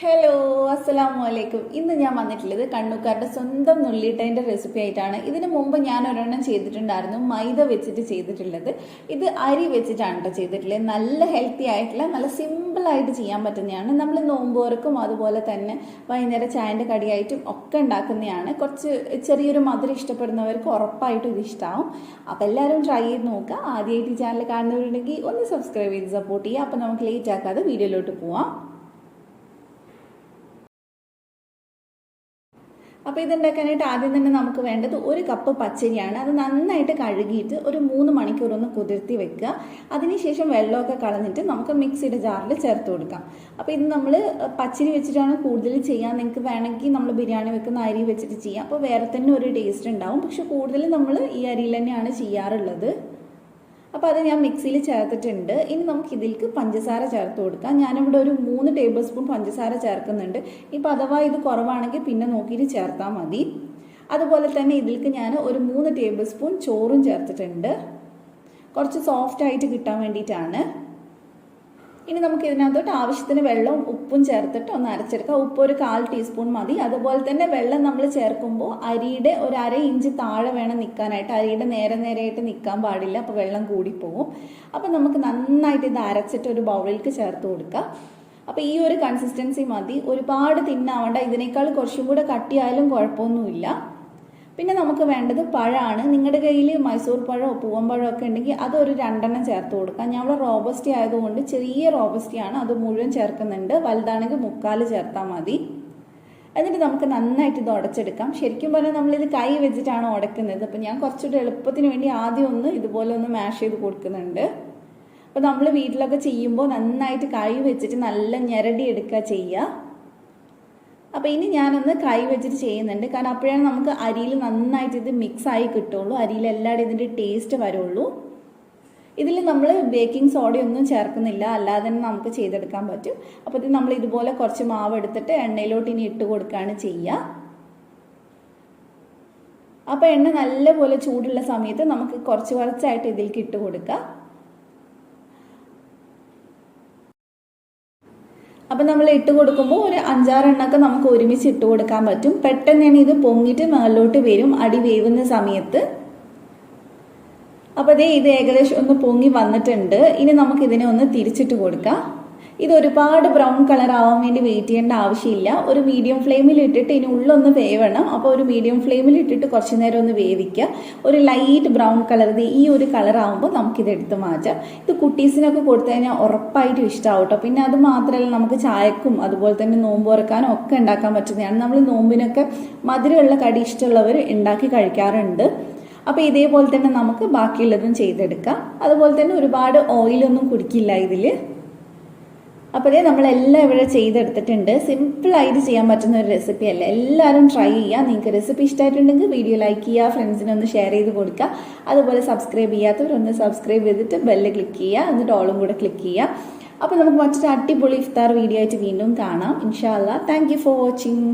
Hello, അസ്സലാമലൈക്കും. ഇന്ന് ഞാൻ വന്നിട്ടുള്ളത് കണ്ണൂക്കാരുടെ സ്വന്തം നുള്ളിയിട്ടതിൻ്റെ റെസിപ്പി ആയിട്ടാണ്. ഇതിനു മുമ്പ് ഞാൻ ഒരെണ്ണം ചെയ്തിട്ടുണ്ടായിരുന്നു, മൈദ വെച്ചിട്ട് ചെയ്തിട്ടുള്ളത്. ഇത് അരി വെച്ചിട്ടാണ് കേട്ടോ ചെയ്തിട്ടുള്ളത്. നല്ല ഹെൽത്തി ആയിട്ടുള്ള, നല്ല സിമ്പിളായിട്ട് ചെയ്യാൻ പറ്റുന്നതാണ്. നമ്മൾ നോമ്പുകൾക്കും അതുപോലെ തന്നെ വൈകുന്നേരം ചായൻ്റെ കടിയായിട്ടും ഒക്കെ ഉണ്ടാക്കുന്നതാണ്. കുറച്ച് ചെറിയൊരു മധുരം ഇഷ്ടപ്പെടുന്നവർക്ക് ഉറപ്പായിട്ടും ഇത് ഇഷ്ടമാവും. അപ്പോൾ എല്ലാവരും ട്രൈ ചെയ്ത് നോക്കുക. ആദ്യമായിട്ട് ഈ ചാനൽ കാണുന്നവരുണ്ടെങ്കിൽ ഒന്ന് സബ്സ്ക്രൈബ് ചെയ്ത് സപ്പോർട്ട് ചെയ്യുക. അപ്പോൾ നമുക്ക് ലേറ്റ് ആക്കാതെ വീഡിയോയിലോട്ട് പോവാം. അപ്പോൾ ഇതുണ്ടാക്കാനായിട്ട് ആദ്യം തന്നെ നമുക്ക് വേണ്ടത് 1 കപ്പ് പച്ചരിയാണ്. അത് നന്നായിട്ട് കഴുകിയിട്ട് ഒരു 3 മണിക്കൂർ ഒന്ന് കുതിർത്തി വെക്കുക. അതിനുശേഷം വെള്ളമൊക്കെ കളഞ്ഞിട്ട് നമുക്ക് മിക്സിയുടെ ജാറിൽ ചേർത്ത് കൊടുക്കാം. അപ്പോൾ ഇത് നമ്മൾ പച്ചരി വെച്ചിട്ടാണ് കൂടുതൽ ചെയ്യാൻ. നിങ്ങൾക്ക് വേണമെങ്കിൽ നമ്മൾ ബിരിയാണി വെക്കുന്ന അരി വെച്ചിട്ട് ചെയ്യാം. അപ്പോൾ വേറെ തന്നെ ഒരു ടേസ്റ്റ് ഉണ്ടാവും. പക്ഷെ കൂടുതൽ നമ്മൾ ഈ അരിയിൽ തന്നെയാണ് ചെയ്യാറുള്ളത്. അപ്പോൾ അത് ഞാൻ മിക്സിയിൽ ചേർത്തിട്ടുണ്ട്. ഇനി നമുക്ക് ഇതിലേക്ക് പഞ്ചസാര ചേർത്ത് കൊടുക്കാം. ഞാനിവിടെ ഒരു 3 ടേബിൾ സ്പൂൺ പഞ്ചസാര ചേർക്കുന്നുണ്ട്. ഇപ്പോൾ അഥവാ ഇത് കുറവാണെങ്കിൽ പിന്നെ നോക്കിയിട്ട് ചേർത്താൽ മതി. അതുപോലെ തന്നെ ഇതിലേക്ക് ഞാൻ ഒരു 3 ടേബിൾ സ്പൂൺ ചോറും ചേർത്തിട്ടുണ്ട്. കുറച്ച് സോഫ്റ്റ് ആയിട്ട് കിട്ടാൻ വേണ്ടിയിട്ടാണ്. ഇനി നമുക്ക് ഇതിനകത്തോട്ട് ആവശ്യത്തിന് വെള്ളവും ഉപ്പും ചേർത്തിട്ട് ഒന്ന് അരച്ചെടുക്കാം. ഉപ്പ് ഒരു 1/4 ടീസ്പൂൺ മതി. അതുപോലെ തന്നെ വെള്ളം നമ്മൾ ചേർക്കുമ്പോൾ അരിയുടെ ഒരു 1/2 ഇഞ്ച് താഴെ വേണം നിൽക്കാനായിട്ട്. അരിയുടെ നേരെയായിട്ട് നിൽക്കാൻ പാടില്ല, അപ്പോൾ വെള്ളം കൂടിപ്പോവും. അപ്പോൾ നമുക്ക് നന്നായിട്ട് ഇത് അരച്ചിട്ട് ഒരു ബൗളിലേക്ക് ചേർത്ത് കൊടുക്കാം. അപ്പോൾ ഈ ഒരു കൺസിസ്റ്റൻസി മതി. ഒരുപാട് തിന്നാവണ്ട. ഇതിനേക്കാൾ കുറച്ചും കൂടെ കട്ടിയായാലും കുഴപ്പമൊന്നുമില്ല. പിന്നെ നമുക്ക് വേണ്ടത് പഴമാണ്. നിങ്ങളുടെ കയ്യിൽ മൈസൂർ പഴമോ പൂവമ്പഴമോ ഒക്കെ ഉണ്ടെങ്കിൽ അതൊരു 2 എണ്ണം ചേർത്ത് കൊടുക്കാം. ഞാൻ ഇവിടെ റോബസ്റ്റി ആയതുകൊണ്ട് ചെറിയ റോബസ്റ്റിയാണ്, അത് മുഴുവൻ ചേർക്കുന്നുണ്ട്. വലുതാണെങ്കിൽ 3/4 ചേർത്താൽ മതി. എന്നിട്ട് നമുക്ക് നന്നായിട്ട് ഇത് ഉടച്ചെടുക്കാം. ശരിക്കും പറഞ്ഞാൽ നമ്മളിത് കൈ വെച്ചിട്ടാണ് ഉടക്കുന്നത്. അപ്പോൾ ഞാൻ കുറച്ചുകൂടി എളുപ്പത്തിന് വേണ്ടി ആദ്യം ഒന്ന് ഇതുപോലെ ഒന്ന് മാഷ് ചെയ്ത് കൊടുക്കുന്നുണ്ട്. അപ്പോൾ നമ്മൾ വീട്ടിലൊക്കെ ചെയ്യുമ്പോൾ നന്നായിട്ട് കൈ വെച്ചിട്ട് നല്ല ഞെരടി എടുക്കുക ചെയ്യുക. അപ്പോൾ ഇനി ഞാനൊന്ന് കൈ വെച്ചിട്ട് ചെയ്യുന്നുണ്ട്. കാരണം അപ്പോഴാണ് നമുക്ക് അരിയിൽ നന്നായിട്ട് ഇത് മിക്സായി കിട്ടുള്ളൂ. അരിയിൽ എല്ലാവരും ഇതിൻ്റെ ടേസ്റ്റ് വരുള്ളൂ. ഇതിൽ നമ്മൾ ബേക്കിംഗ് സോഡയൊന്നും ചേർക്കുന്നില്ല, അല്ലാതെ തന്നെ നമുക്ക് ചെയ്തെടുക്കാൻ പറ്റും. അപ്പോൾ ഇത് നമ്മൾ ഇതുപോലെ കുറച്ച് മാവ് എടുത്തിട്ട് എണ്ണയിലോട്ട് ഇനി ഇട്ട് കൊടുക്കുകയാണ് ചെയ്യുക. അപ്പോൾ എണ്ണ നല്ലപോലെ ചൂടുള്ള സമയത്ത് നമുക്ക് കുറച്ചായിട്ട് ഇതിലേക്ക് ഇട്ട് കൊടുക്കാം. അപ്പം നമ്മൾ ഇട്ട് കൊടുക്കുമ്പോൾ ഒരു 5-6 എണ്ണമൊക്കെ നമുക്ക് ഒരുമിച്ച് ഇട്ട് കൊടുക്കാൻ പറ്റും. പെട്ടെന്ന് തന്നെ ഇത് പൊങ്ങിയിട്ട് മുകളിലോട്ട് വരും അടി വേവുന്ന സമയത്ത്. അപ്പോൾ ഇത് ഏകദേശം ഒന്ന് പൊങ്ങി വന്നിട്ടുണ്ട്. ഇനി നമുക്ക് ഇതിനെ ഒന്ന് തിരിച്ചിട്ട് കൊടുക്കാം. ഇത് ഒരുപാട് ബ്രൗൺ കളർ ആവാൻ വേണ്ടി വെയിറ്റ് ചെയ്യേണ്ട ആവശ്യമില്ല. ഒരു മീഡിയം ഫ്ലെയിമിൽ ഇട്ടിട്ട് ഇനി ഉള്ളൊന്ന് വേവണം. അപ്പോൾ ഒരു മീഡിയം ഫ്ലെയിമിൽ ഇട്ടിട്ട് കുറച്ച് നേരം ഒന്ന് വേവിക്കുക. ഒരു ലൈറ്റ് ബ്രൗൺ കളർ, ഈ ഒരു കളർ ആകുമ്പോൾ നമുക്കിത് എടുത്ത് മാറ്റാം. ഇത് കുട്ടീസിനൊക്കെ കൊടുത്തു കഴിഞ്ഞാൽ ഉറപ്പായിട്ടും ഇഷ്ടമാവും കേട്ടോ. പിന്നെ അത് മാത്രമല്ല, നമുക്ക് ചായക്കും അതുപോലെ തന്നെ നോമ്പ് തുറക്കാനും ഒക്കെ ഉണ്ടാക്കാൻ പറ്റുന്നതാണ്. നമ്മൾ നോമ്പിനൊക്കെ മധുരമുള്ള കടി ഇഷ്ടമുള്ളവർ ഉണ്ടാക്കി കഴിക്കാറുണ്ട്. അപ്പോൾ ഇതേപോലെ തന്നെ നമുക്ക് ബാക്കിയുള്ളതും ചെയ്തെടുക്കാം. അതുപോലെ തന്നെ ഒരുപാട് ഓയിലൊന്നും കുടിക്കില്ല ഇതിൽ. അപ്പോൾ നമ്മളെല്ലാം ഇവിടെ ചെയ്തെടുത്തിട്ടുണ്ട്. സിമ്പിളായിട്ട് ചെയ്യാൻ പറ്റുന്ന ഒരു റെസിപ്പി അല്ലേ. എല്ലാവരും ട്രൈ ചെയ്യുക. നിങ്ങൾക്ക് റെസിപ്പി ഇഷ്ടമായിട്ടുണ്ടെങ്കിൽ വീഡിയോ ലൈക്ക് ചെയ്യുക, ഫ്രണ്ട്സിനൊന്ന് ഷെയർ ചെയ്ത് കൊടുക്കുക. അതുപോലെ സബ്സ്ക്രൈബ് ചെയ്യാത്തവരൊന്ന് സബ്സ്ക്രൈബ് ചെയ്തിട്ട് ബെല്ല് ക്ലിക്ക് ചെയ്യുക, എന്നിട്ട് ഓളും കൂടെ ക്ലിക്ക് ചെയ്യുക. അപ്പോൾ നമുക്ക് മറ്റൊരു അടിപൊളി ഇഫ്താർ വീഡിയോ ആയിട്ട് വീണ്ടും കാണാം ഇൻഷാ അല്ലാ. Thank you for watching.